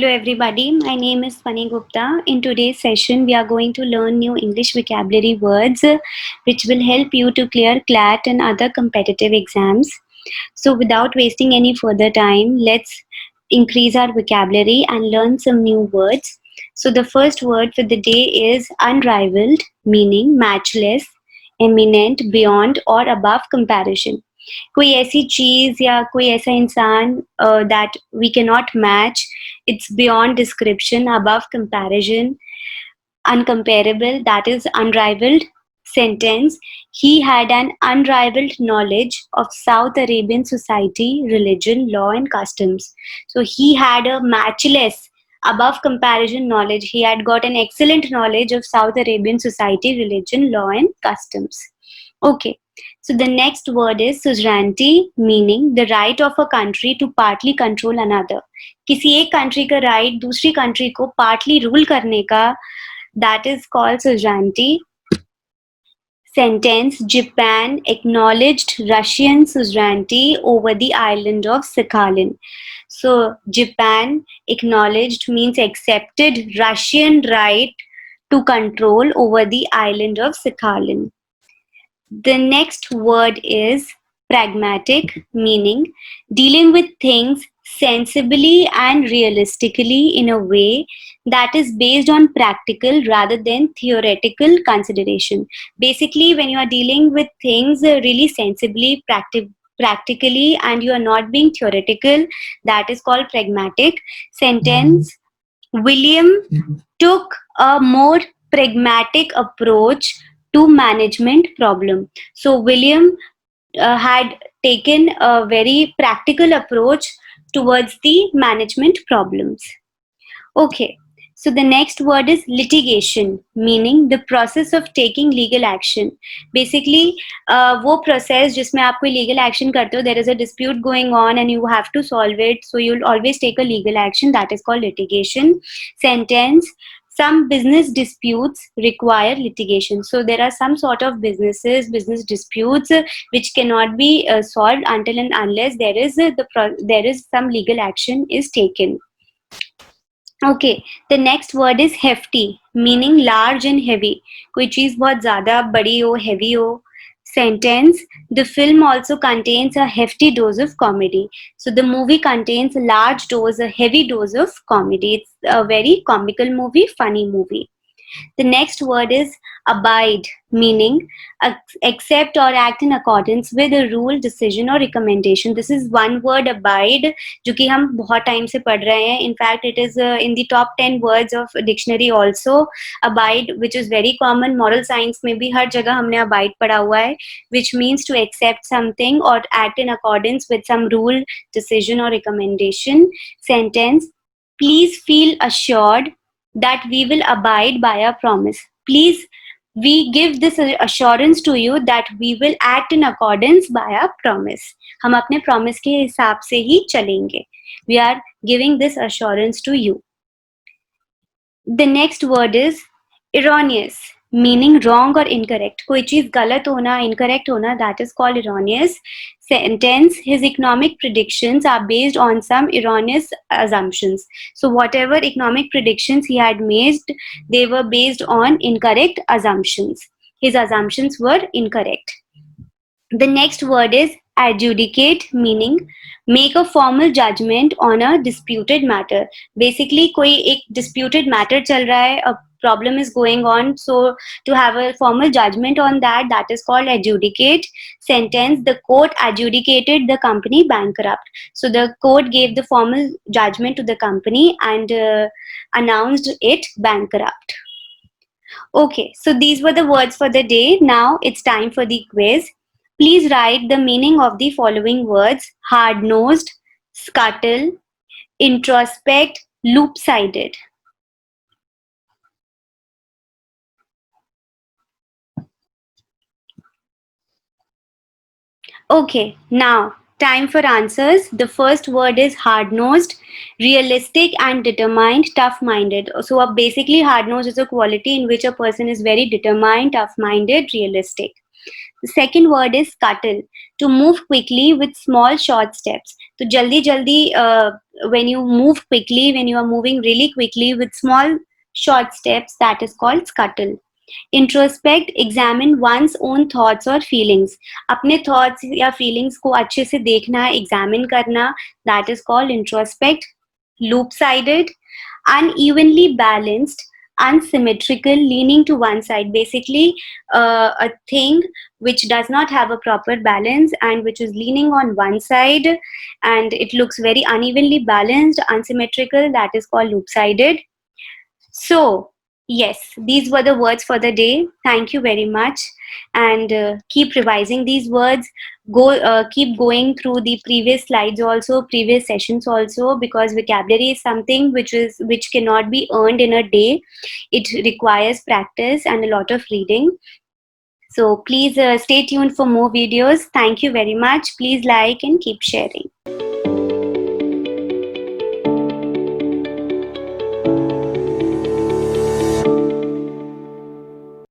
Hello everybody, my name is Fani Gupta. In today's session, we are going to learn new English vocabulary words which will help you to clear CLAT and other competitive exams. So without wasting any further time, let's increase our vocabulary and learn some new words. So the first word for the day is unrivaled, meaning matchless, eminent, beyond or above comparison. कोई ऐसी चीज या कोई ऐसा इंसान that we cannot match, it's beyond description, above comparison, uncomparable, that is unrivaled. Sentence: he had an unrivaled knowledge of South Arabian society, religion, law and customs. So he had a matchless, above comparison knowledge. He had got an excellent knowledge of South Arabian society, religion, law and customs. Okay, so the next word is suzerainty, meaning the right of a country to partly control another. किसी एक country का right दूसरी country को partly rule करने का, that is called suzerainty. Sentence: Japan acknowledged Russian suzerainty over the island of Sakhalin. So Japan acknowledged means accepted Russian right to control over the island of Sakhalin. The next word is pragmatic, meaning dealing with things sensibly and realistically in a way that is based on practical rather than theoretical consideration. Basically, when you are dealing with things really sensibly, practically, and you are not being theoretical, that is called pragmatic. Sentence: William took a more pragmatic approach to management problem. So William had taken a very practical approach towards the management problems. Okay, so the next word is litigation, meaning the process of taking legal action. Basically, वो process जिसमें आप कोई legal action करते हो, there is a dispute going on and you have to solve it, so you'll always take a legal action, that is called litigation. Sentence: some business disputes require litigation. So there are some sort of business disputes which cannot be solved until and unless there is some legal action is taken. Okay, the next word is hefty, meaning large and heavy. कोई चीज बहुत ज़्यादा बड़ी हो, heavy हो. Sentence: the film also contains a hefty dose of comedy. So the movie contains a large dose, a heavy dose of comedy. It's a very comical movie, funny movie. The next word is abide, meaning accept or act in accordance with a rule, decision or recommendation. This is one word, abide, जो कि हम बहुत time से पढ़ रहे हैं. In fact, it is in the top 10 words of dictionary also. Abide, which is very common. Moral science में भी हर जगह हमने abide पढ़ा हुआ है, which means to accept something or act in accordance with some rule, decision or recommendation. Sentence: please feel assured that we will abide by our promise. Please, we give this assurance to you that we will act in accordance by our promise. हम अपने promise के हिसाब से ही चलेंगे. We are giving this assurance to you. The next word is erroneous, meaning wrong or incorrect. कोई चीज गलत होना, incorrect होना, that is called erroneous. Sentence: his economic predictions are based on some erroneous assumptions. So whatever economic predictions he had made, they were based on incorrect assumptions. His assumptions were incorrect. The next word is adjudicate, meaning make a formal judgment on a disputed matter. Basically, कोई एक disputed matter चल रहा है, a problem is going on, so to have a formal judgment on that, that is called adjudicate. Sentence: the court adjudicated the company bankrupt. So the court gave the formal judgment to the company and announced it bankrupt. Okay, so these were the words for the day. Now it's time for the quiz. Please write the meaning of the following words: hard-nosed, scuttle, introspect, loop-sided. Okay, now time for answers. The first word is hard-nosed, realistic and determined, tough-minded. So basically hard-nosed is a quality in which a person is very determined, tough-minded, realistic. The second word is scuttle, to move quickly with small short steps. तो जल्दी जल्दी when you move quickly, when you are moving really quickly with small short steps, that is called scuttle. Introspect, examine one's own thoughts or feelings. अपने thoughts या feelings को अच्छे से देखना, examine करना, that is called introspect. Loop-sided, unevenly balanced, unsymmetrical, leaning to one side. Basically, a thing which does not have a proper balance and which is leaning on one side and it looks very unevenly balanced, unsymmetrical, that is called loop-sided. So, yes, these were the words for the day. Thank you very much. And keep revising these words. Keep going through the previous slides also, previous sessions also, because vocabulary is something which cannot be earned in a day. It requires practice and a lot of reading. So please stay tuned for more videos. Thank you very much. Please like and keep sharing.